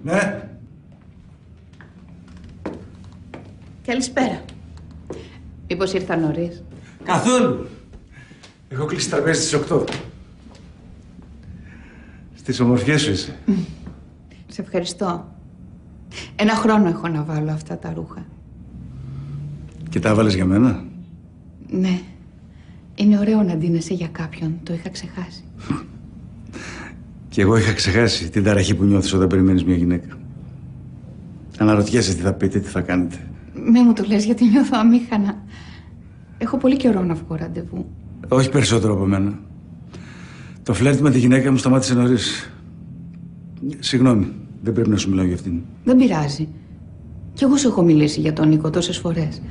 Ναι. Καλησπέρα. Μήπως ήρθα νωρίς? Καθόλου. Έχω κλείσει τραπέζι στις 8. Στις ομορφιές σου είσαι. Σε ευχαριστώ. 1 χρόνο έχω να βάλω αυτά τα ρούχα. Και τα έβαλες για μένα? Ναι. Είναι ωραίο να ντύνεσαι για κάποιον. Το είχα ξεχάσει. Και εγώ είχα ξεχάσει την ταραχή που νιώθεις όταν περιμένεις μια γυναίκα. Αναρωτιέσαι τι θα πείτε, τι θα κάνετε. Μη μου το λες, γιατί νιώθω αμήχανα. Έχω πολύ καιρό να βγω ραντεβού. Όχι περισσότερο από μένα. Το φλερτ με τη γυναίκα μου σταμάτησε νωρίς. Συγγνώμη, δεν πρέπει να σου μιλάω για αυτήν. Δεν πειράζει. Κι εγώ σου έχω μιλήσει για τον Νίκο τόσες φορές.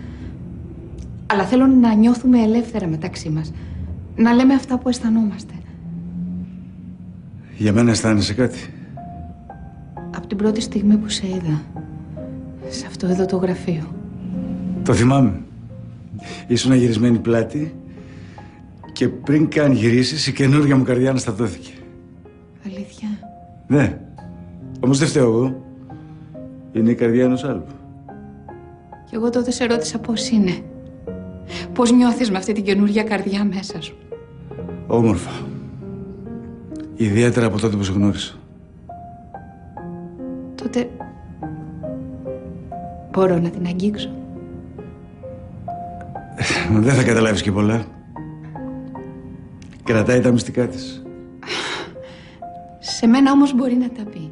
Αλλά θέλω να νιώθουμε ελεύθερα μεταξύ μας. Να λέμε αυτά που αισθανόμαστε. Για μένα αισθάνεσαι κάτι? Από την πρώτη στιγμή που σε είδα. Σε αυτό εδώ το γραφείο. Το θυμάμαι. Ήσουν γυρισμένη πλάτη και πριν καν γυρίσεις η καινούργια μου καρδιά αναστατώθηκε. Αλήθεια? Ναι. Όμως δεν φταίω εγώ. Είναι η καρδιά ενός άλλου. Κι εγώ τότε σε ρώτησα πώς είναι. Πώς νιώθεις με αυτή την καινούργια καρδιά μέσα σου? Όμορφα. Ιδιαίτερα από τότε που σε γνώρισα. Τότε μπορώ να την αγγίξω? Δεν θα καταλάβεις και πολλά. Κρατάει τα μυστικά της. Σε μένα όμως μπορεί να τα πει.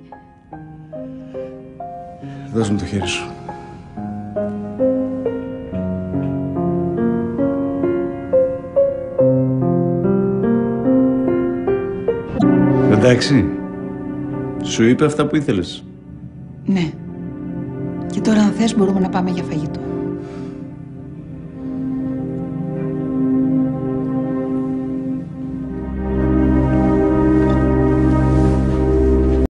Δώσ' μου το χέρι σου. Εντάξει. Σου είπε αυτά που ήθελες? Ναι. Και τώρα αν θες μπορούμε να πάμε για φαγητό.